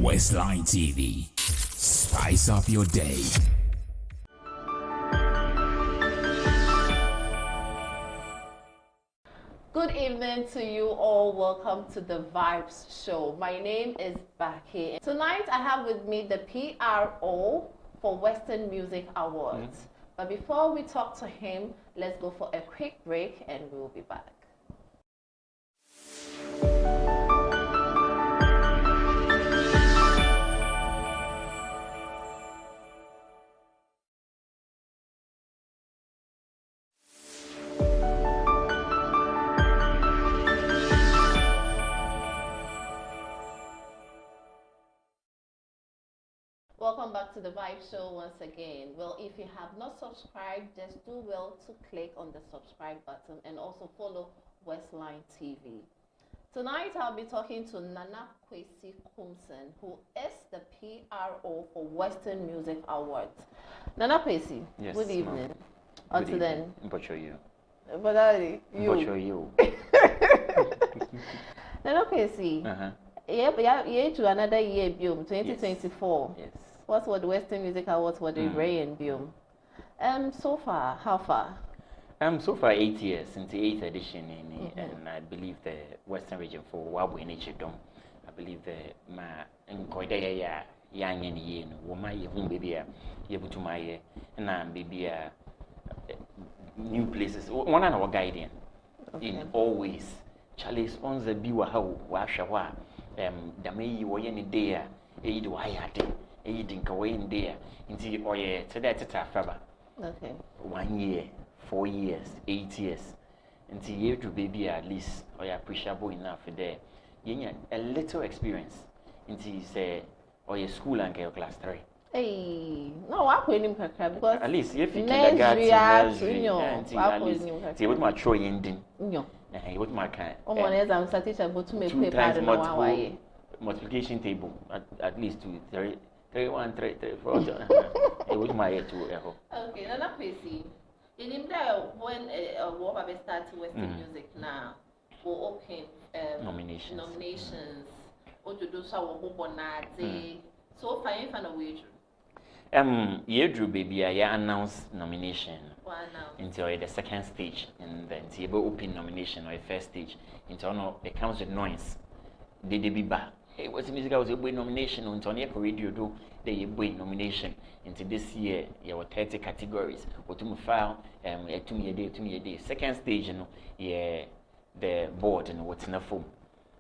Westline TV. Spice up your day. Good evening to you all. Welcome to the Vybez Show. My name is Bakaay. Tonight I have with me the P.R.O for Western Music Awards. But before we talk to him, let's go for a quick break and we'll be back. Welcome back to the Vybez Show once again. Well, if you have not subscribed, just do well to click on the subscribe button and also follow Westline TV. Tonight I'll be talking to Nana Kwesi Coomson, who is the P.R.O for Western Music Awards. Nana Kwesi, yes, good evening. Until then. You. But you. Nana Kwesi. Yeah, to another year, Bium, 2024. Yes. What's what the Western Music Awards for the Rain, Bium? So far, how far? So far 8 years since the 8th edition, and I believe the Western region for Wabu and Dom. I believe the ma Nkoidaya young and yen, woman, you baby, you able to my and baby new places. One of our guiding in always. Charlie sponsor biwa how washawa. The may you any day, aid wayate, aid in Kawain there, into oye, to that faber. Okay. 1 year, 4 years, 8 years. Until you to baby at least, or you appreciable enough there. You a little experience until you say, or your school and your class 3. Hey, no, I put him because at least if you nursery, what my Troy ending. What my kind? I'm satisfied to make paper multiplication table at least 2, 3, 3, 1, 3, 3, 4. What my head to echo. Okay, Nana Kwesi. In him there when Vybez started Western music now, will open nominations. Or to do so so far in a way. Drew baby, I announced nomination until the second stage, and then the open nomination or the first stage. Until it comes with noise. They be back. Hey, what's the music? I was a nomination until the radio do the nomination. Into this year, there were 30 categories. What to file, to me a day. Second stage, the board and what's in the form.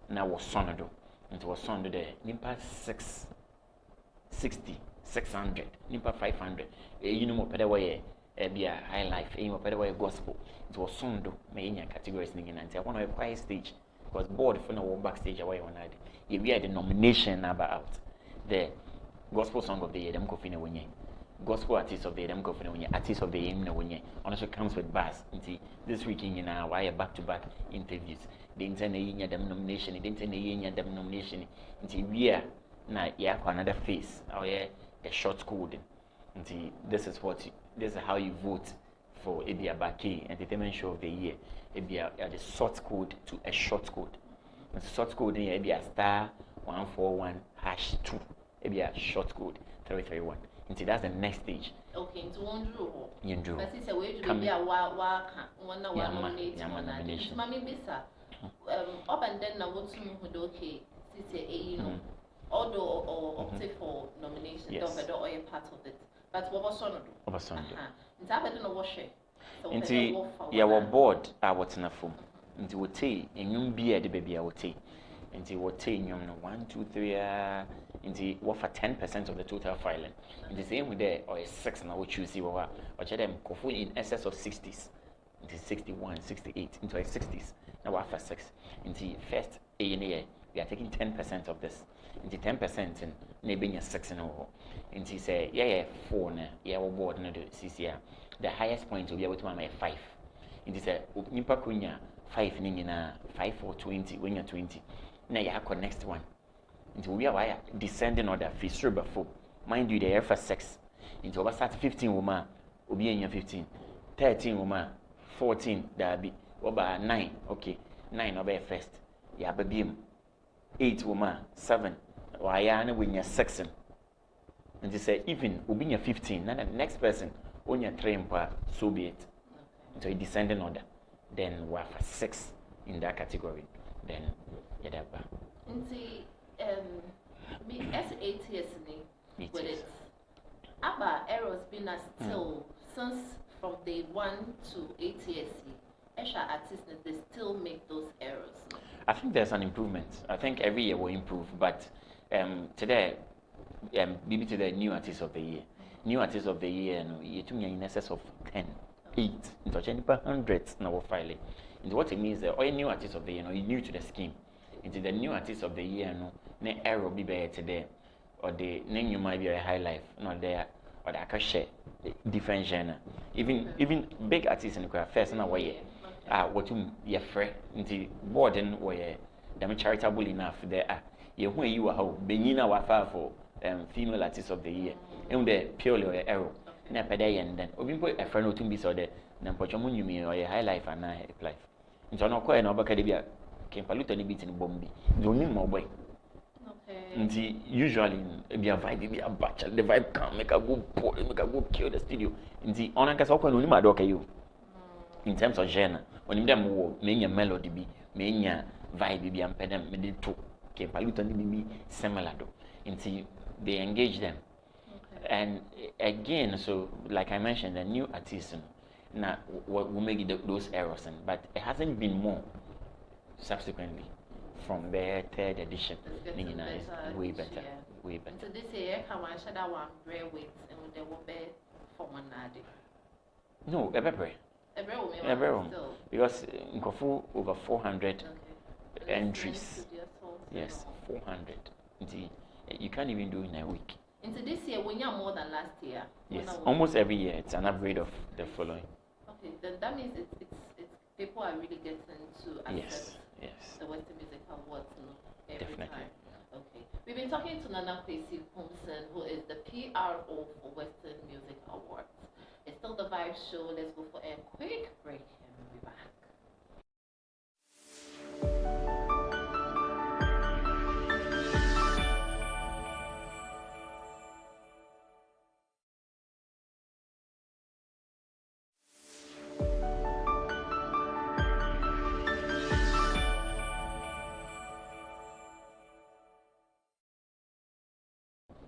Now was sonodo. It was sonodo there. Nimpa 660. 600, Nimpa 500. You know, way be a high life, you know, way gospel. It was sondo, main categories, and I want to a quiet stage because board for no backstage away on that. If we had the nomination about the gospel song of the year, them coffee winning, gospel artist of the year, them coffee winning, artist of the year, winning. Also comes with bass. This weekend in our wire back-to-back interviews. They intend a year them nomination, they intend a year them nomination. Until we are now, another face. Oh yeah. The short code. This is how you vote for Ebia Bakaay Entertainment Show of the Year. Ebia the short code to a short code. The short code in Ebia *141#2. Ebia short code 331. That's the next stage. Okay, into one draw. You draw. But it's a way to be a one nomination. Mammy Bisa. Up and then now what's okay. You know. Although or opted for nomination, yes. Don't or a part of it. But what was on it? What was on it? It's happened to wash it. Into your board, I was in a form. Into what tea, and you be at the baby, I would take. Into what tea, you know, 1, 2, 3, into what for 10% of the total filing. In the same way, there or a 6, and I would choose you or them in excess of 60s. Into 61, 68, into a 60s. Now, after 6, into first A&A, we are taking 10% of this. Into 10% and maybe a 6 and over. And he say, 4 now, board no do CCR. The highest point will be able to make 5. And he said, Nimpa Kunya 5 ningina 5 or 20 when you're 20. Now you have next one. Into we are descending order fish before. Mind you, the air for 6. Into over 15 woman, will be in your 15. 13 woman, 14, there be over 9, okay. 9 obey first. Yeah, baby. 8 woman, 7. why are we in section? And they say even we be 15, then the next person only 3 so be it. So a descending order. Then we have 6 in that category. Then yeah, that back. See, me as 8 years with it. Abba errors been still since from day 1 to 8 years. Extra artists they still make those errors. I think there's an improvement. I think every year will improve, but today, maybe today, new artist of the year. New artist of the year, you to me in excess of 10, 8, into hundreds now filing. And what it means that all new artists of the year, you're new to the scheme. Into the new artist of the year, no error be better today, or the name you might be a high life, not there, or the share different genre. Even big artists in the crowd first in a way. What you friend into boarding where them charitable enough there who you are how Benina wafa for female artist of the year and the purely error na pede and then obimpo a friend to be so there na pochomo nyumi or a high life and a life into no ko e na obaka de bia ken paluto ni bit ni bombi do ni mo boy okay usually be a vibe be a batch the vibe can make a go pour make a go kill the studio into on anka so ko no ni ma do ka you in terms of genre when them wo menya melody bi menya vibe bi ampedem me dey to ke paluto ni bi similar do until they engage them and again so like I mentioned the new artists now what will make those errors but it hasn't been more subsequently from the 3rd edition way better so this year can one share that one rare weight and there will be for one no every because in Kofu over 400 entries. Yes, 400. You can't even do in a week. Into this year, when you're more than last year. Yes, almost every year it's an average of the following. Okay, then that means it's people are really getting to access the Western Music Awards every Definitely. time. Okay, we've been talking to Nana Kwesi Coomson, who is the P.R.O for Western Music Awards. It's still the Vybez Show. Let's go for a quick break and we'll be back.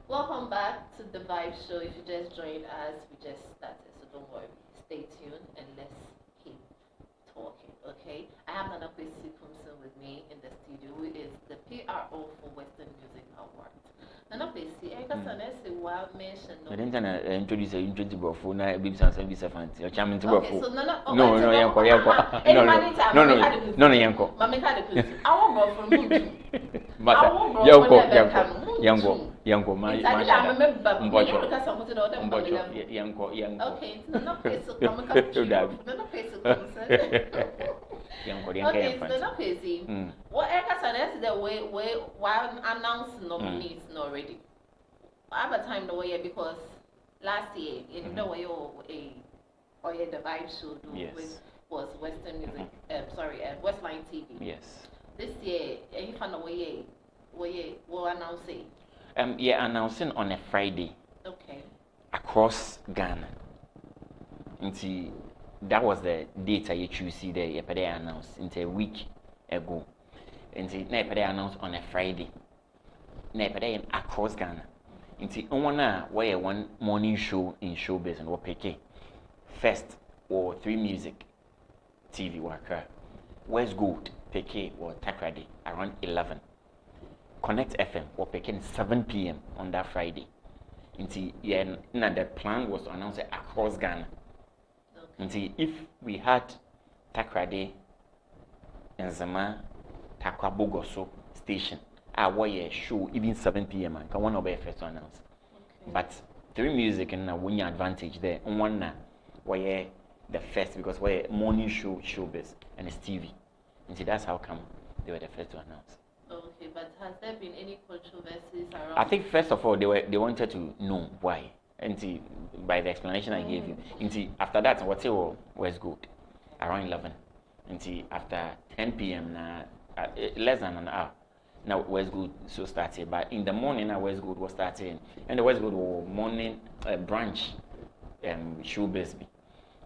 Welcome back to the Vybez Show. If you just joined us, we just started, so don't worry. Stay tuned and let's keep talking, okay? I have Nana Kwesi Coomson with me in the studio, who is the P.R.O for Western Music Awards. Nana Kwesi, I can say what mention. I didn't introduce you to Brofo, na Bibs and Service Fancy. You're coming to Brofo. Okay, so Nana, no, Yanko. No, Yanko. Mamika the Kwesi. I won't go from him. Yanko, my okay, so Nana Kwesi, so come Nana Kwesi, what else the way while announcing nominees already. I have a time the way because last year in the way the Vybez Show was Western Music, Westline TV. Yes. This year, you found a way will announce it. Announcing on a Friday. Okay. Across Ghana. That was the date I choose there. You announced a week ago. They announced on a Friday. Across Ghana. One morning show in showbiz and what PK. First or 3 Music TV worker. West Gold PK or Takrady around 11. Connect FM or PK 7 p.m. on that Friday. The plan was to announce it across Ghana. Okay. If we had Takrady and Zama Takwabogoso station, our show even 7 p.m. and one of the first to announce. Okay. But 3 Music and one advantage there. One where the first because we're morning showbiz and it's TV. That's how come they were the first to announce. Okay, but has there been any controversies around? I think first of all they wanted to know why. And by the explanation I gave you. After that what was good around 11. After 10 p.m. less than an hour. now Westwood so started, but in the morning now Westwood was starting, and the Westwood was morning branch Showbiz bi.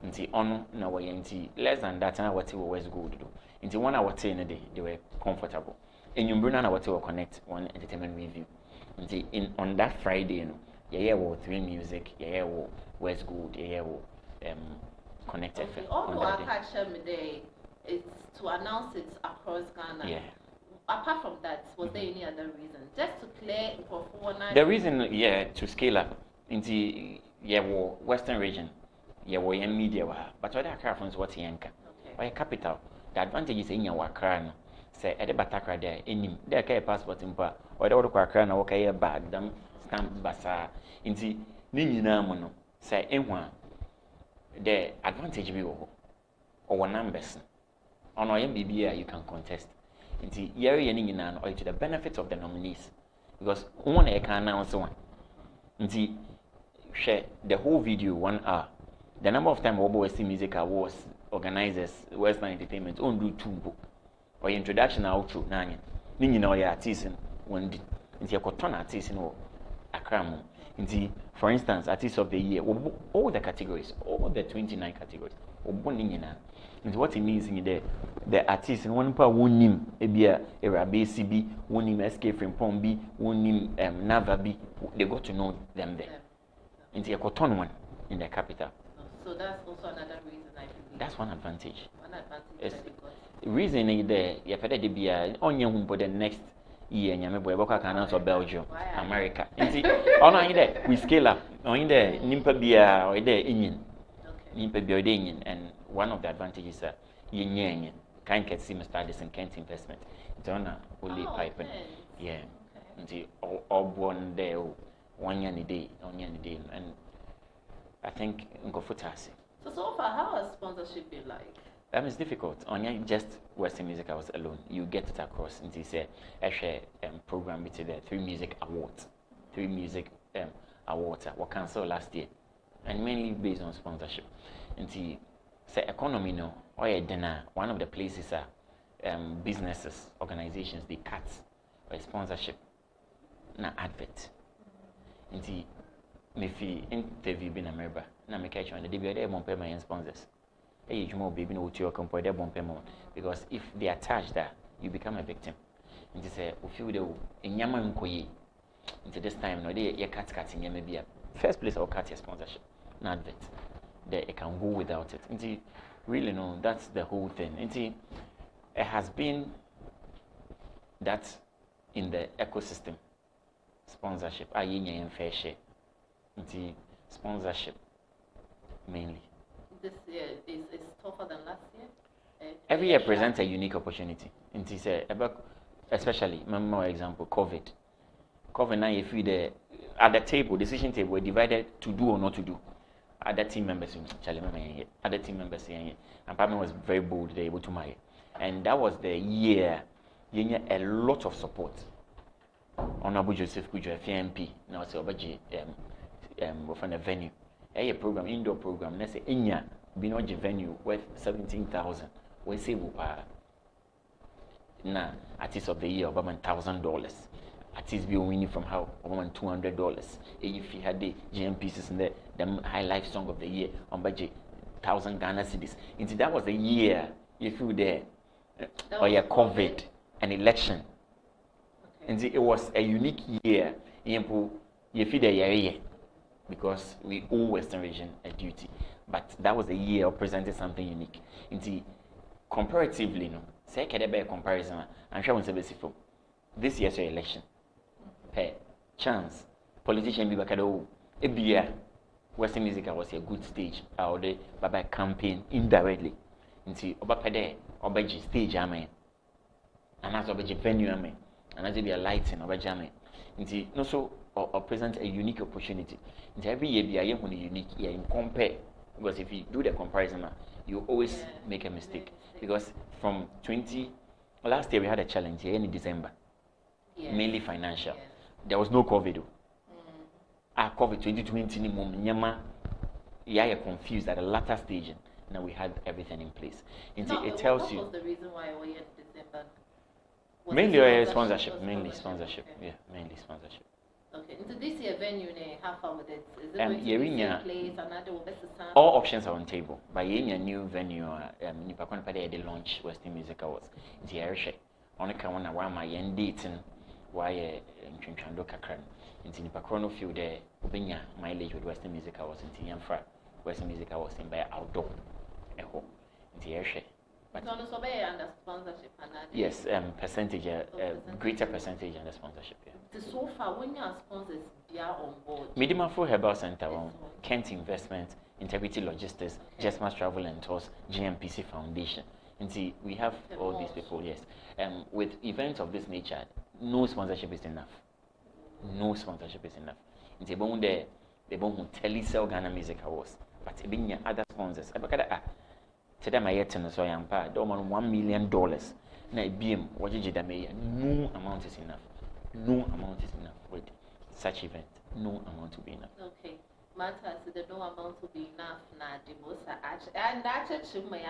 Nti ono na we nti less than that na what we Westwood do. Nti one hour in a day they were comfortable. Enyumbru na what we connect one entertainment review. Nti on that Friday no yeah wo 3 music, yeah wo Westwood, yeah wo Connect FM. All the catch me day is to announce it across Ghana. Yeah. Apart from that, was there any other reason? Just to clear the reason, to scale up into Western region, media, but other Accra what yanka. By capital, the advantage is in your Accra. Say at the Batakra there, in there, passport in pa, or the other Accra, okay, bag, them stamp basa, into Nina Mono, say, the advantage be or one numbers. On MBBA, you can contest. Into year or to the benefit of the nominees. Because one I can announce one. Into share the whole video 1 hour. The number of time West Music Awards organizers, Western Entertainment, on do 2 or introduction outro, nine. Meaning all your artists one did. Into your cotton artists in Accra. Into, for instance, Artist of the Year, all the categories, all the 29 categories. Into what it means in the artist in one part won him, a Rabesi, won him Escape from Pombi, won him Nava B. They got to know them there. Into a cotton one in the capital. So that's also another reason I believe. That's one advantage. One advantage. The reason is there, you have to be on your home for the next year, and you can announce of Belgium, America. On we scale up. On there, Nimpa Bia or there Indian. Nimpa Bia Indian, and one of the advantages are yin can't get sim studies and can't investment. It's on a only pipe. Yeah. Until all born there 1 year a day, and I think Uncle Futasi. So far, how has sponsorship been like? It's difficult. On just Western Music Awards alone, you get it across into say a share program between the 3 music awards. 3 music awards were cancelled last year, and mainly based on sponsorship. Until say economy no, or dinner, one of the places are businesses, organizations they cut or sponsorship, na advert. Until me fi interview been America, na me catch on the debut there pay my sponsors. Hey, you more baby no to your company there pay more because if they attach that, you become a victim. And they say, if you do in Yama Nkoye, until this time no they you cutting you maybe first place or cut your sponsorship, na advert. There it can go without it. Until really no, that's the whole thing. Until it has been that in the ecosystem. Sponsorship, and fair share. Until sponsorship mainly. This year is tougher than last year. Every year presents a unique opportunity. Until say about especially more example, COVID. COVID now if we at the table, decision table, we're divided to do or not to do. Other team members, other team members here. And Pamela was very bold, they were able to marry. And that was the year you need a lot of support. Honorable Joseph Kujo, FMP, now say Obaji, from the venue. A program, indoor program, let's say Inya, Binoji venue worth 17,000. We say Wupa. Now, artist of the year, about $1,000. Artists be winning from how about $200. If you had the GM pieces in there, the high life song of the year on budget 1,000 Ghana cedis. Into that was the year you feel there, or your COVID, an election. And it was a unique year. You feel the year because we owe Western region a duty. But that was a year of presenting something unique. And comparatively, no, say a comparison. I'm sure it's a this year's election. Hey, chance, politician be back at all. Western Music was a good stage. Our day, by campaign indirectly. Into Obapede, Obaji stage, amen. And as Obaji venue, amen. And as it be a lighting of a jamming. Into no so or present a unique opportunity. Into every year be a young unique year in compare. Because if you do the comparison, you always make a mistake. Because from last year we had a challenge here in December. Mainly financial. There was no COVID. COVID 2020 nyama you're confused at the latter stage. Now we had everything in place. It tells you. What was the reason why we had December? Mainly sponsorship. Mainly sponsorship. Okay. Yeah, mainly sponsorship. Okay. Into this year venue, how far with it? Is it going to be same place? Another all options are on table. By a new venue, nipa kwan pa dey launch Western Music Awards. Nti ehwe. On ka wona wa ma yen dating why ntwentwando kakra. Nti nipa kwan no feel there obenya mileage with Western Music Awards. Nti yamfa Western Music Awards in by outdoor. Eho. Nti ehwe. But also be under sponsorship another. Yes, percentage, greater percentage under sponsorship. Yeah. So far, when your sponsors they are on board. Medimafo Herbal Center, Kent Investment, Integrity Logistics, Jesmas Travel and Tours, GMPC Foundation. And see, we have all these people. Yes, with events of this nature, no sponsorship is enough. No sponsorship is enough. And they won't telesell Ghana Music Awards, but even other sponsors. Today my yet so I am paid $1 million. Na BM what did no amount is enough. No amount is enough with such event. No amount will be enough. Okay. Matter the no amount will be enough now the most and that's my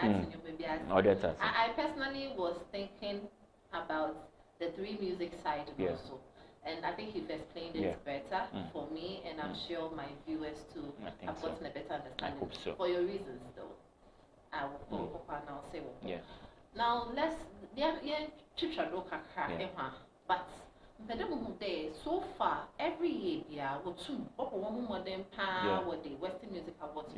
I personally was thinking about the three music side also. And I think you've explained it better for me and I'm sure my viewers too have gotten a better understanding. I hope so. For your reasons though. I will now say now let's but so far every year more than the Western Music Awards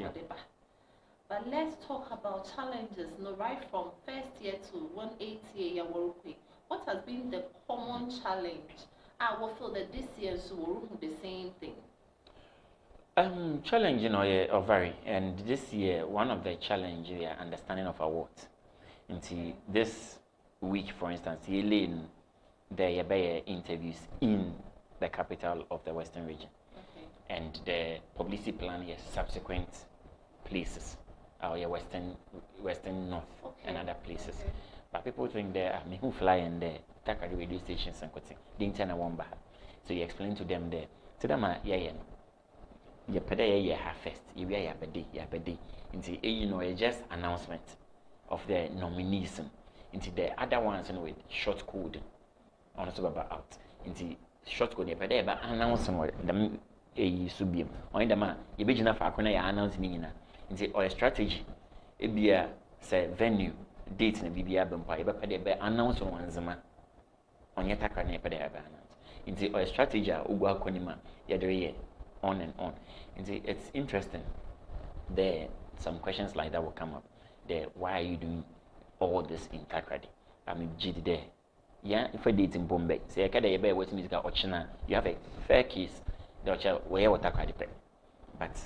but let's talk about challenges right from first year to 1/8 year what has been the common challenge? I will feel that this year so we'll do the same thing. Challenge, vary. And this year, one of the challenge is understanding of awards. And this week, for instance, there are interviews in the capital of the Western region. Okay. And the publicity plan is subsequent places, Western North and other places. Okay. But people think there, who fly in there, take the radio stations and quitting. So you explain to them there. To them, you pay your half first, you wear your birthday. Into just announcement of the nominees. Into the other ones with short code on the out. Into short code, you pay about announcement them a subium. On the man, you be enough for announcing into or a strategy. It be a say venue, dates and BBA bumpy, but pay the announce on one zama on your tacker near pay announce. Into or a strategy, Uga Konima, Yadre. On and on. And it's interesting. There, some questions like that will come up. There, why are you doing all this in Takrady? I mean, GD there. Yeah, if I did in Bombay, say I can't be waiting music Ochina, you have a fair case, the Ocha where what Takrady pay. But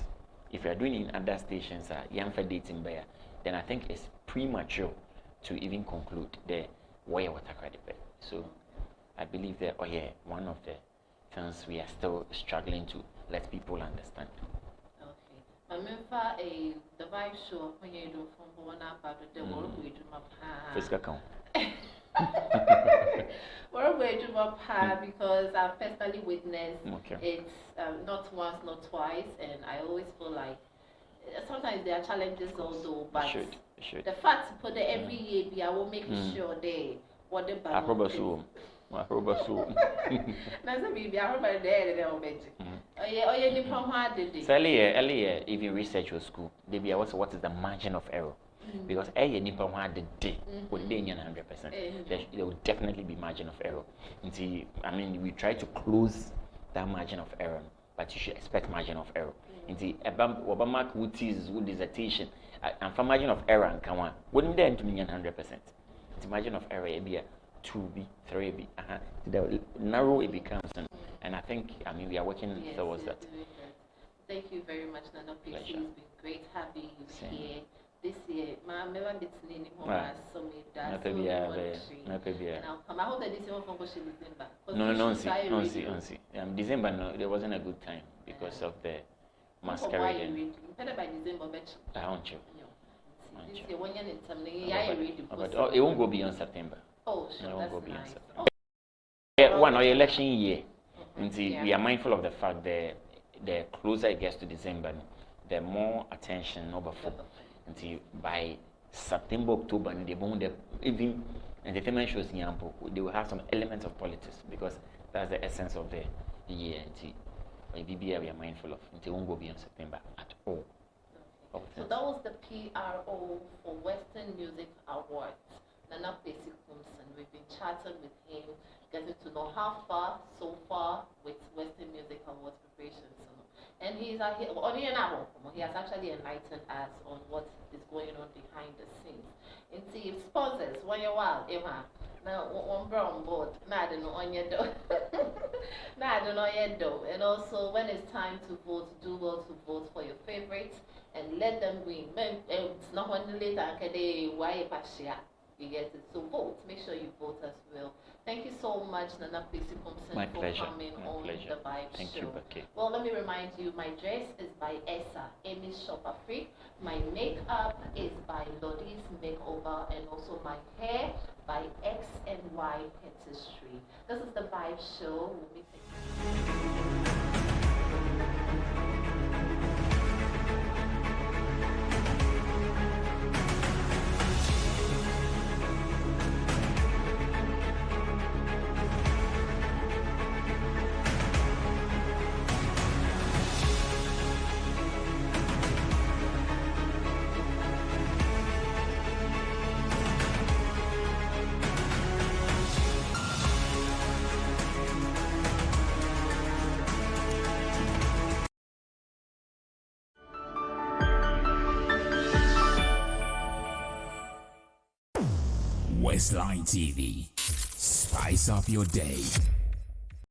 if you are doing in other stations, young for dating there, then I think it's premature to even conclude there where what Takrady pay. So I believe that one of the things we are still struggling to let people understand. Okay. I remember the Vybez Show when you do from one up the world we do my Fiscal count. We're going to my because I've personally witnessed it not once, not twice, and I always feel like sometimes there are challenges also, but should. The fact to put it every year, I will make sure they what the balance is. My robot so. That's a baby. I remember there already. Earlier, if you research your school, they be what is the margin of error? Because the day would be 100%. There will definitely be margin of error. We try to close that margin of error, but you should expect margin of error. Obama would tease with dissertation, and for margin of error and come on, wouldn't there to mean 100%? The margin of error be 2B, 3B. The narrow it becomes, and I think we are working towards that. Thank you very much, Nana Kwesi. It's been great having you here. This year, my member between and I'll come. I hope that this year won't go to December. No, December, no, there wasn't a good time because of the masquerade. Better by December, I don't you. This year, when you're in something, but it won't go beyond September. Oh, sure, that's nice. One election year. We are mindful of the fact that the closer it gets to December, the more attention over for. Until by September, October, they won't even entertainment shows in Yampo, they will have some elements of politics because that's the essence of the year. And BBI we are mindful of. It won't go beyond September at all. Okay. So that was the P.R.O. for Western Music Awards. Nana Kwesi Coomson. We've been chatting with him, getting to know how far so far with Western Music Awards preparations. And he has actually enlightened us on what is going on behind the scenes. And see, sponsors, when you're wild, now one brown board, I don't know on your door. I don't know your door. And also, when it's time to vote, do well to vote for your favorites and let them win. It's not only later, why you get it. So vote. Make sure you vote as well. Thank you so much, Nana Kwesi Coomson, for coming on the Vybez Show. Thank you, Bakaay. Well, let me remind you, my dress is by Essa, Amy Shop Afrique. My makeup is by Lodi's Makeover, and also my hair by X and Y Dentistry. This is the Vybez Show. We'll meet again. Westline TV. Spice up your day.